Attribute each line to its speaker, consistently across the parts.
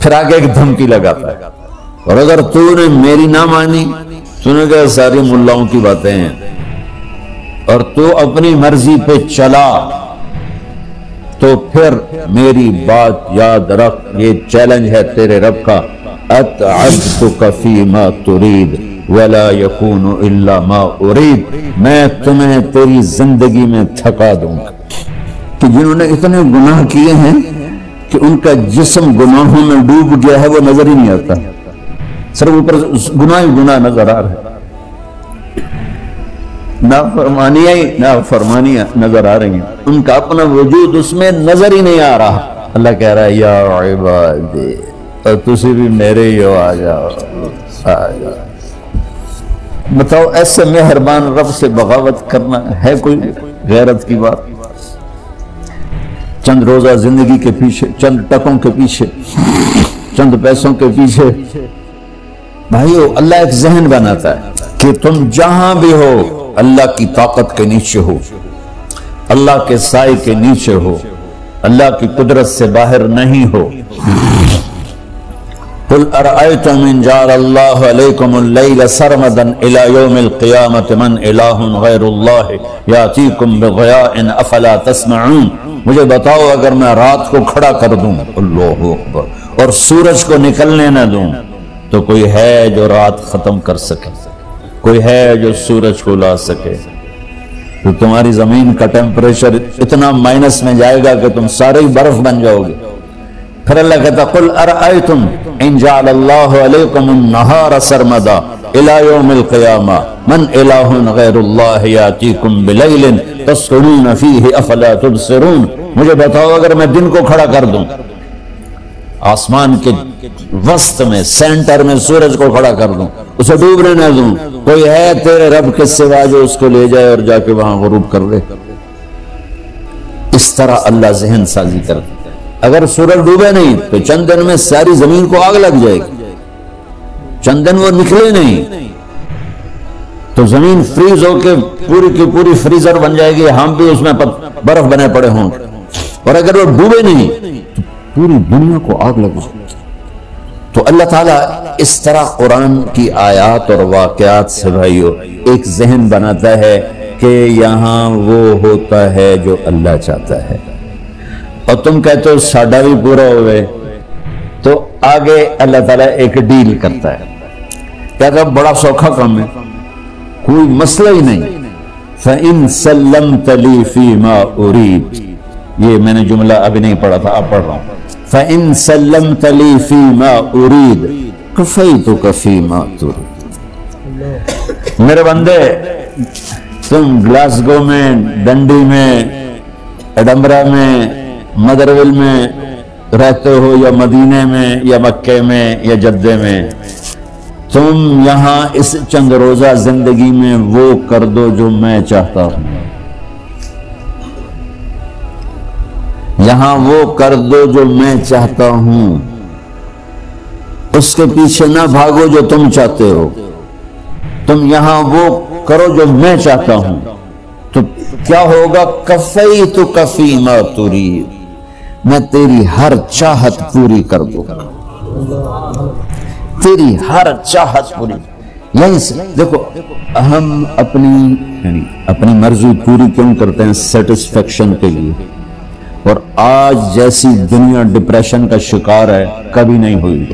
Speaker 1: پھر آگے ایک دھمکی لگاتا ہے، اور اگر تو نے میری نہ مانی، تو نے کہا ساری ملاؤں کی باتیں ہیں، اور تو اپنی مرضی پہ چلا، تو پھر میری بات یاد رکھ، یہ چیلنج ہے تیرے رب کا، اتعبتک فیما ترید ولا یکون الا ما ارید، میں تمہیں تیری زندگی میں تھکا دوں گا۔ کہ جنہوں نے اتنے گناہ کیے ہیں کہ ان کا جسم گناہوں میں ڈوب گیا ہے، وہ نظر ہی نہیں آتا، صرف اوپر گناہ ہی گناہ نظر آ رہے ہیں، نافرمانیاں نظر آ رہی ہیں، ان کا اپنا وجود اس میں نظر ہی نہیں آ رہا۔ اللہ کہہ رہا ہے یا عبادی، اور تسی بھی میرے ہی ہو، آ جاؤ آ جاؤ۔ بتاؤ ایسے مہربان رب سے بغاوت کرنا ہے کوئی غیرت کی بات؟ چند روزہ زندگی کے پیچھے، چند ٹکوں کے پیچھے، چند پیسوں کے پیچھے، بھائیو اللہ ایک ذہن بناتا ہے کہ تم جہاں بھی ہو اللہ کی طاقت کے نیچے ہو، اللہ کے سائے کے نیچے ہو، اللہ کی قدرت سے باہر نہیں ہو۔ قل ارأيتم ان جعل الله عليكم الليل سرمدا الى يوم القيامة من اله غير الله ياتيكم بضياء افلا تسمعون، مجھے بتاؤ اگر میں رات کو کھڑا کر دوں، اللہ اکبر، اور سورج کو نکلنے نہ دوں، تو کوئی ہے جو رات ختم کر سکے، کوئی ہے جو سورج کو لا سکے؟ تو تمہاری زمین کا ٹیمپریچر اتنا مائنس میں جائے گا کہ تم سارے ہی برف بن جاؤ گے۔ پھر اللہ کہتا قل ارأیتم ان جعل اللہ علیکم النہار سرمدا الى یوم القیامہ من الہ غیر اللہ یاتیکم بلیل تسکنون فیہ افلا تبصرون، مجھے بتاؤ اگر میں دن کو کھڑا کر دوں، آسمان کے وسط میں سینٹر میں سورج کو کھڑا کر دوں، اسے ڈوبنے نہ دوں، کوئی ہے تیرے رب کے سوا جو اس کو لے جائے اور جا کے وہاں غروب کر دے؟ اس طرح اللہ ذہن سازی کرتا ہے۔ اگر سورج ڈوبے نہیں تو چند دن میں ساری زمین کو آگ لگ جائے گی، چند دن وہ نکلے نہیں تو زمین فریز ہو کے پوری کی پوری فریزر بن جائے گی، ہم بھی اس میں برف بنے پڑے ہوں، اور اگر وہ ڈوبے نہیں تو پوری دنیا کو آگ لگ جائے گی۔ تو اللہ تعالیٰ اس طرح قرآن کی آیات اور واقعات سے بھائیو ایک ذہن بناتا ہے کہ یہاں وہ ہوتا ہے جو اللہ چاہتا ہے، اور تم کہتے ہو ساڈا بھی پورا ہوئے، تو آگے اللہ تعالیٰ ایک ڈیل کرتا ہے، کہتا ہے بڑا سوکھا کام ہے، کوئی مسئلہ ہی نہیں، فَإِن سَلَّمْتَ لِي فِي مَا أُرِيد، یہ میں نے جملہ ابھی نہیں پڑھا تھا، اب پڑھ رہا ہوں، فَإِن سَلَّمْتَ لِي فِي مَا أُرِيد كَفَيْتُكَ فِي مَا تُرِيد۔ میرے بندے تم گلاسگو میں، ڈنڈی میں، ایڈمبرا میں، مدرول میں رہتے ہو، یا مدینے میں، یا مکے میں، یا جدے میں، تم یہاں اس چند روزہ زندگی میں وہ کر دو جو میں چاہتا ہوں، یہاں وہ کر دو جو میں چاہتا ہوں، اس کے پیچھے نہ بھاگو جو تم چاہتے ہو، تم یہاں وہ کرو جو میں چاہتا ہوں، تو کیا ہوگا؟ کفیتک فی ما ترید، میں تیری ہر چاہت پوری کر دوں گا، تیری ہر چاہت پوری۔ یہی سے دیکھو ہم اپنی مرضی پوری کیوں کرتے ہیں؟ سیٹسفیکشن کے لیے، اور آج جیسی دنیا ڈپریشن کا شکار ہے کبھی نہیں ہوئی۔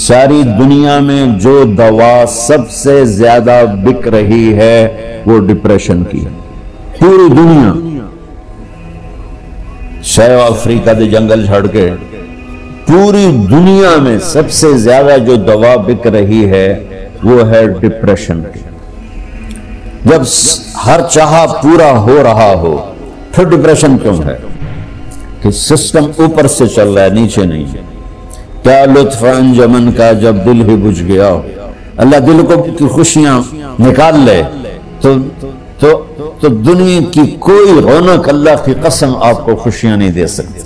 Speaker 1: ساری دنیا میں جو دوا سب سے زیادہ بک رہی ہے وہ ڈپریشن کی ہے، پوری دنیا، شاید افریقہ دے جنگل چھڑ کے پوری دنیا میں سب سے زیادہ جو دوا بک رہی ہے وہ ہے ڈپریشن کی۔ جب ہر چاہا پورا ہو رہا ہو پھر ڈپریشن کیوں ہے؟ کہ سسٹم اوپر سے چل رہا ہے، نیچے نہیں۔ کیا لطف انجمن کا جب دل ہی بجھ گیا ہو، اللہ دل کو کی خوشیاں نکال لے تو دنیا کی کوئی رونق اللہ کی قسم آپ کو خوشیاں نہیں دے سکتی،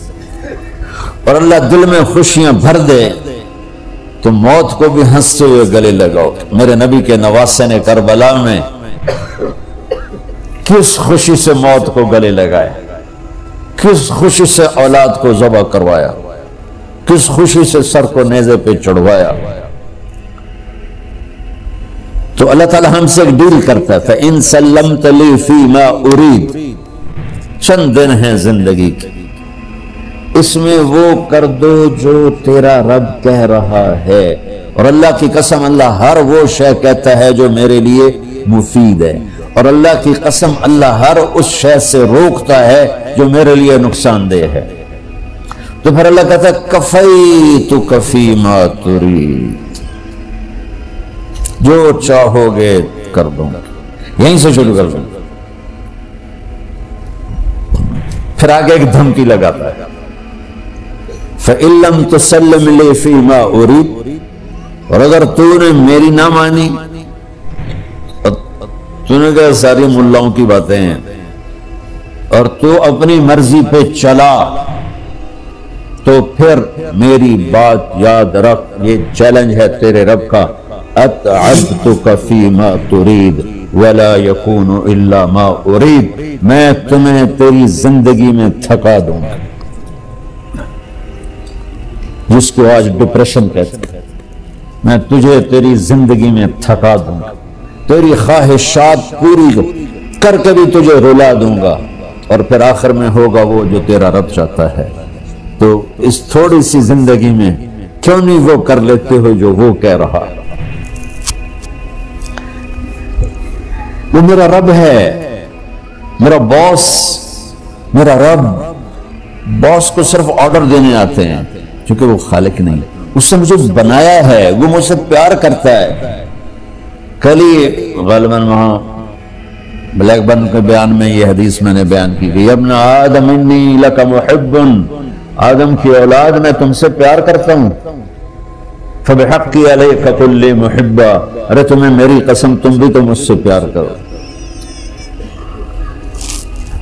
Speaker 1: اور اللہ دل میں خوشیاں بھر دے تو موت کو بھی ہنستے ہوئے گلے لگاؤ۔ میرے نبی کے نواسے نے کربلا میں کس خوشی سے موت کو گلے لگائے، کس خوشی سے اولاد کو ذبح کروایا، کس خوشی سے سر کو نیزے پہ چڑھوایا. تو اللہ تعالیٰ ہم سے ایک ڈیل کرتا ہے فَإِن سَلَّمْتَ لِي فِي مَا أُرِيد. چند دن ہیں زندگی کے، اس میں وہ کر دو جو تیرا رب کہہ رہا ہے. اور اللہ کی قسم اللہ ہر وہ شے کہتا ہے جو میرے لیے مفید ہے، اور اللہ کی قسم اللہ ہر اس شے سے روکتا ہے جو میرے لیے نقصان دہ ہے. تو پھر اللہ کہتا ہے کفیتک فی ما ترید، جو چاہو گے کر دوں گا. یہیں سے شروع کر دوں. پھر آگے ایک دھمکی لگاتا ہے فَإِن لَمْ تُسَلِّمْ لِي فِي مَا أُرِيدُ. اور اگر تو نے میری نہ مانی، تو نے کہا ساری ملاؤں کی باتیں ہیں، اور تو اپنی مرضی پہ چلا، تو پھر میری بات یاد رکھ. یہ چیلنج ہے تیرے رب کا. اتعبتک فی ما ترید ولا یکون الا ما ارید. میں تمہیں تیری زندگی میں تھکا دوں گا، جس کو آج ڈپریشن کہتے ہیں. میں تجھے تیری زندگی میں تھکا دوں گا، تیری خواہشات پوری کر کے بھی تجھے رلا دوں گا، اور پھر آخر میں ہوگا وہ جو تیرا رب چاہتا ہے. تو اس تھوڑی سی زندگی میں کیوں نہیں وہ کر لیتے ہو جو وہ کہہ رہا ہے. وہ میرا رب ہے، میرا باس، میرا رب. باس کو صرف آرڈر دینے آتے ہیں، چونکہ وہ خالق نہیں. اس نے مجھے بنایا ہے، وہ مجھ سے پیار کرتا ہے. کل ہی غالباً وہاں بلیک بن کے بیان میں یہ حدیث میں نے بیان کی کہ ابن آدم انی لک محب، آدم کی اولاد میں تم سے پیار کرتا ہوں. فبحقی علیک قل لی محبا، ارے تمہیں میری قسم تم بھی تو مجھ سے پیار کرو.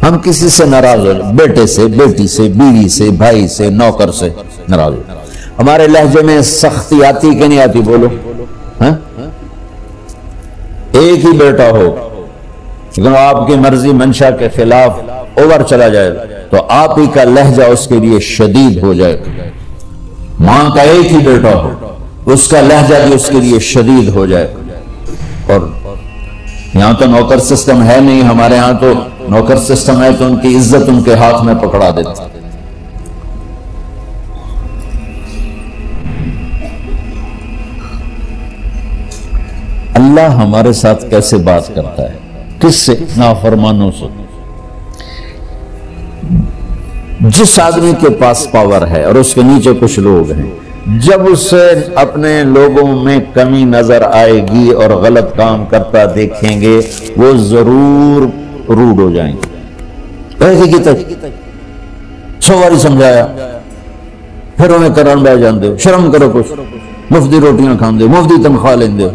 Speaker 1: ہم کسی سے ناراض ہو، بیٹے سے، بیٹی سے، بیوی سے، بھائی سے، نوکر سے ناراض ہو. ہمارے لہجے میں سختی آتی کہ نہیں آتی؟ بولو. ہاں، ایک ہی بیٹا ہو لیکن آپ کی مرضی منشا کے خلاف اوور چلا جائے تو آپ ہی کا لہجہ اس کے لیے شدید ہو جائے. ماں کا ایک ہی بیٹا ہو، اس کا لہجہ بھی اس کے لیے شدید ہو جائے. اور یہاں تو نوکر سسٹم ہے نہیں، ہمارے ہاں تو نوکر سسٹم ہے تو ان کی عزت ان کے ہاتھ میں پکڑا دیتا. اللہ ہمارے ساتھ کیسے بات کرتا ہے؟ کس سے؟ نافرمانوں سے. جس آدمی کے پاس پاور ہے اور اس کے نیچے کچھ لوگ ہیں، جب اسے اپنے لوگوں میں کمی نظر آئے گی اور غلط کام کرتا دیکھیں گے، وہ ضرور روڈ ہو جائیں گے. ایسے کی تک 100 باری سمجھایا، پھر انہیں کران بہ جان دے. شرم کرو، کچھ مفتی روٹیاں کھان دے، مفتی تنخواہ لین دے.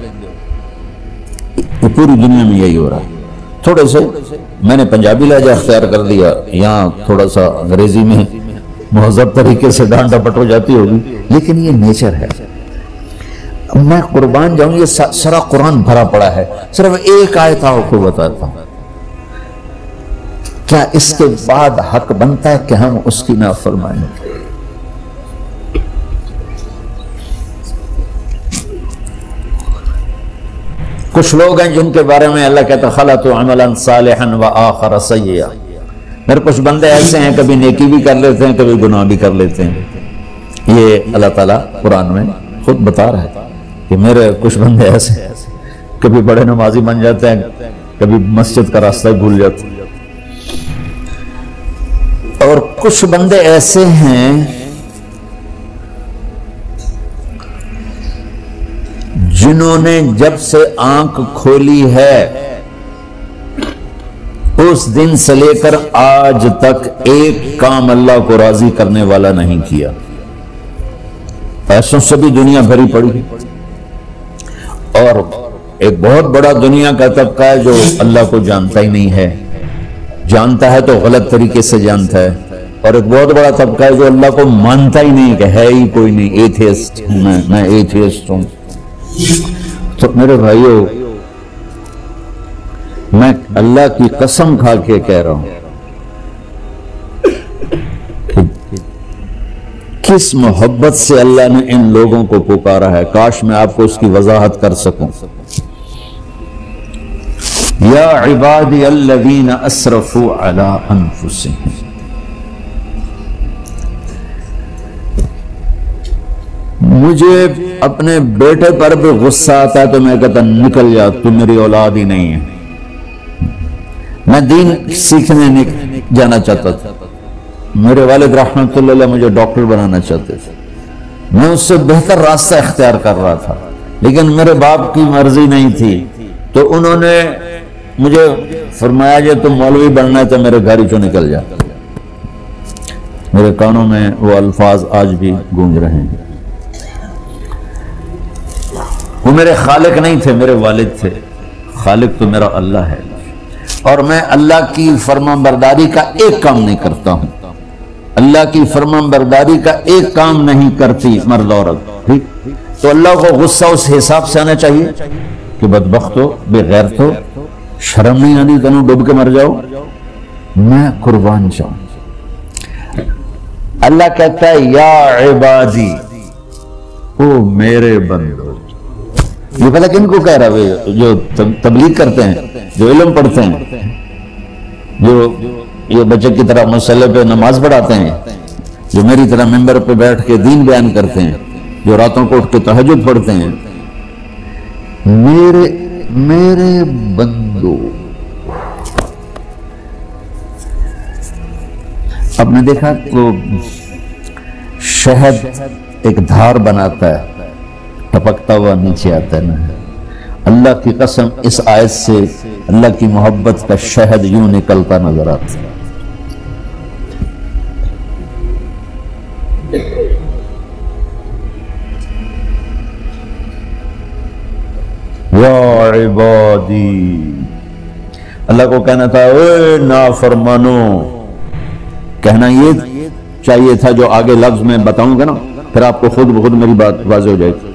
Speaker 1: پوری دنیا میں یہی ہو رہا ہے. تھوڑے سے میں نے پنجابی لہجہ اختیار کر دیا، یہاں تھوڑا سا انگریزی میں مہذب طریقے سے ڈانٹ ڈپٹ ہو جاتی ہوگی، لیکن یہ نیچر ہے. میں قربان جاؤں، یہ سارا قرآن بھرا پڑا ہے. صرف ایک آیت آپ کو بتاتا ہوں. کیا اس کے بعد حق بنتا ہے کہ ہم اس کی نافرمانی کریں؟ کچھ لوگ ہیں جن کے بارے میں اللہ کہتا خلط عملا صالحا وآخر سیئا. میرے کچھ بندے ایسے ہیں کبھی نیکی بھی کر لیتے ہیں، کبھی گناہ بھی کر لیتے ہیں. یہ اللہ تعالیٰ قرآن میں خود بتا رہا ہے کہ میرے کچھ بندے ایسے ہیں، کبھی بڑے نمازی بن جاتے ہیں، کبھی مسجد کا راستہ بھول جاتے ہیں. اور کچھ بندے ایسے ہیں جنہوں نے جب سے آنکھ کھولی ہے اس دن سے لے کر آج تک ایک کام اللہ کو راضی کرنے والا نہیں کیا. ایسوں سے بھی دنیا بھری پڑی. اور ایک بہت بڑا دنیا کا طبقہ ہے جو اللہ کو جانتا ہی نہیں ہے، جانتا ہے تو غلط طریقے سے جانتا ہے. اور ایک بہت بڑا طبقہ ہے جو اللہ کو مانتا ہی نہیں، کہ ہے ہی کوئی نہیں، ایتھیسٹ ہوں میں ایتھیسٹ ہوں. تو میرے بھائیو، میں اللہ کی قسم کھا کے کہہ رہا ہوں، کس محبت سے اللہ نے ان لوگوں کو پکارا ہے، کاش میں آپ کو اس کی وضاحت کر سکوں۔ یا عبادی الذین اسرفوا علی انفسہم، مجھے اپنے بیٹے پر بھی غصہ آتا ہے تو میں کہتا نکل جا، تو میری اولاد ہی نہیں ہے۔ میں دین سیکھنے جانا چاہتا تھا، میرے والد رحمۃ اللہ علیہ مجھے ڈاکٹر بنانا چاہتے تھے، میں اس سے بہتر راستہ اختیار کر رہا تھا، لیکن میرے باپ کی مرضی نہیں تھی، تو انہوں نے مجھے فرمایا جی تم مولوی بننا ہے تو میرے گھر چوں نکل جا۔ میرے کانوں میں وہ الفاظ آج بھی گونج رہے ہیں۔ وہ میرے خالق نہیں تھے، میرے والد تھے، خالق تو میرا اللہ ہے، اور میں اللہ کی فرمان برداری کا ایک کام نہیں کرتا ہوں، اللہ کی فرمان برداری کا ایک کام نہیں کرتی مرد عورت، ٹھیک؟ تو اللہ کو غصہ اس حساب سے آنا چاہیے کہ بدبخت ہو، بے غیرت ہو، شرم نہیں آنی، تنوں ڈوب کے مر جاؤ، میں قربان جاؤں۔ اللہ کہتا ہے یا عبادی، او میرے بندو۔ یہ بھلا کن کو کہہ رہا ہے؟ جو تبلیغ کرتے ہیں، جو علم پڑھتے ہیں، جو یہ بچے کی طرح مسئلے پہ نماز پڑھاتے ہیں، جو میری طرح ممبر پہ بیٹھ کے دین بیان کرتے ہیں، جو راتوں کو اٹھ کے تہجد پڑھتے ہیں۔ میرے بندو، آپ نے دیکھا وہ شہد ایک دھار بناتا ہے، ٹپکتا ہوا نیچے آتا ہے نا۔ اللہ کی قسم اس آیت سے اللہ کی محبت کا شہد یوں نکلتا نظر آتا ہے۔ یا عبادی، اللہ کو کہنا تھا اے نافرمانو، کہنا یہ چاہیے تھا جو آگے لفظ میں بتاؤں گا نا، پھر آپ کو خود بخود میری بات واضح ہو جائے گی۔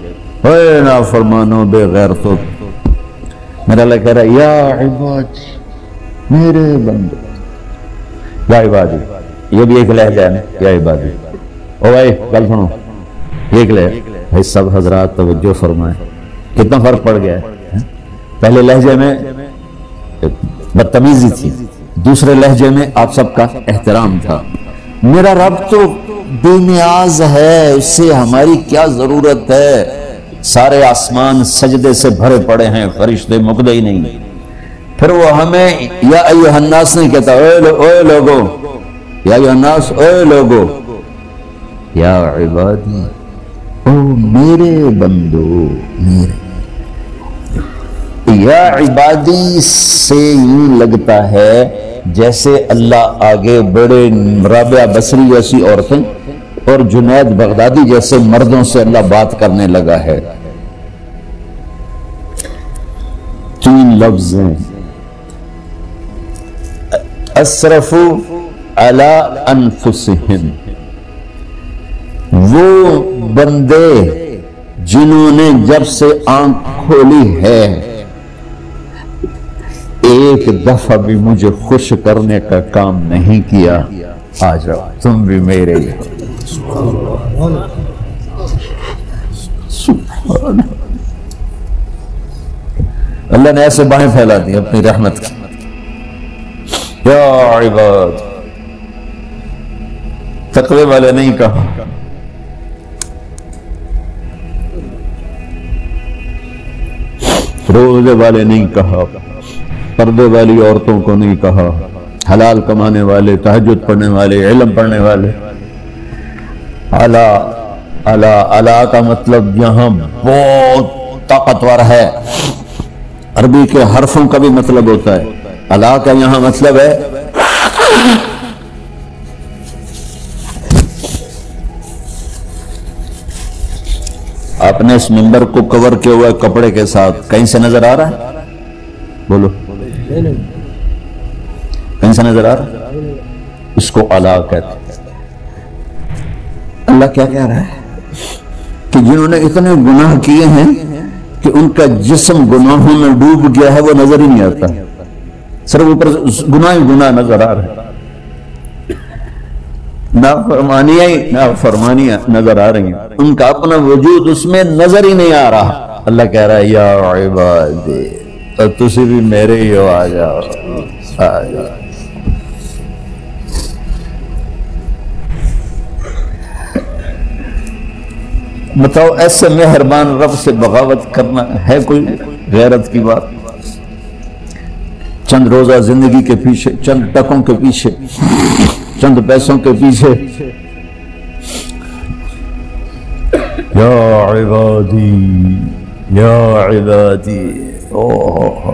Speaker 1: اے نافرمانو، بے غیرتو، میرا اللہ کہہ رہا ہے یا عبادی، میرے بندو، یا عبادی، یہ بھی ایک لہجہ ہے نا، یا عبادی۔ او بھائی گل سنو، ایک لہجہ بھائی، سب حضرات توجہ فرمائیں، کتنا فرق پڑ گیا ہے۔ پہلے لہجے میں بدتمیزی تھی، دوسرے لہجے میں آپ سب کا احترام تھا۔ میرا رب تو بے نیاز ہے، اس سے ہماری کیا ضرورت ہے، سارے آسمان سجدے سے بھرے پڑے ہیں، فرشتے مقدے ہی نہیں۔ پھر وہ ہمیں یا ایھا الناس نہیں کہتا، اے لوگو، یا ایھا الناس، اے لوگو، یا عبادی، او میرے بندو، میرے۔ یا عبادی سے یوں لگتا ہے جیسے اللہ آگے بڑے رابعہ بصری جیسی عورتیں اور جنید بغدادی جیسے مردوں سے اللہ بات کرنے لگا ہے۔ تین لفظ ہیں، اسرفوا علی انفسہم، وہ بندے جنہوں نے جب سے آنکھ کھولی ہے ایک دفعہ بھی مجھے خوش کرنے کا کام نہیں کیا، آ جاؤ تم بھی میرے ہی۔ اللہ نے ایسے باہیں پھیلا دی اپنی رحمت کی۔ یا عباد، تقوی والے نہیں کہا، روزے والے نہیں کہا، پردے والی عورتوں کو نہیں کہا، حلال کمانے والے، تہجد پڑھنے والے، علم پڑھنے والے۔ اعلیٰ کا مطلب یہاں بہت طاقتور ہے، عربی کے حرفوں کا بھی مطلب ہوتا ہے، اعلیٰ کا یہاں مطلب ہے آپ نے اس منبر کو کور کیا ہوا ہے کپڑے کے ساتھ، کہیں سے نظر آ رہا ہے؟ بولو، کہیں سے نظر آ رہا ہے؟ اس کو اعلیٰ کہتے ہیں۔ اللہ کیا کہہ رہا ہے کہ جنہوں نے اتنے گناہ کیے ہیں کہ ان کا جسم گناہوں میں ڈوب گیا ہے، وہ نظر ہی نہیں آتا، صرف اوپر گناہ ہی گناہ نظر آ رہا ہے۔ نافرمانیاں نظر آ رہی ہیں، ان کا اپنا وجود اس میں نظر ہی نہیں آ رہا۔ اللہ کہہ رہا ہے یا عبادی، اور تسی بھی میرے ہی ہو، آ جاؤ آ جاؤ۔ بتاؤ ایسے مہربان رب سے بغاوت کرنا ہے کوئی غیرت کی بات؟ چند روزہ زندگی کے پیچھے، چند ٹکوں کے پیچھے، چند پیسوں کے پیچھے، یا عبادی یا عبادی، اوہ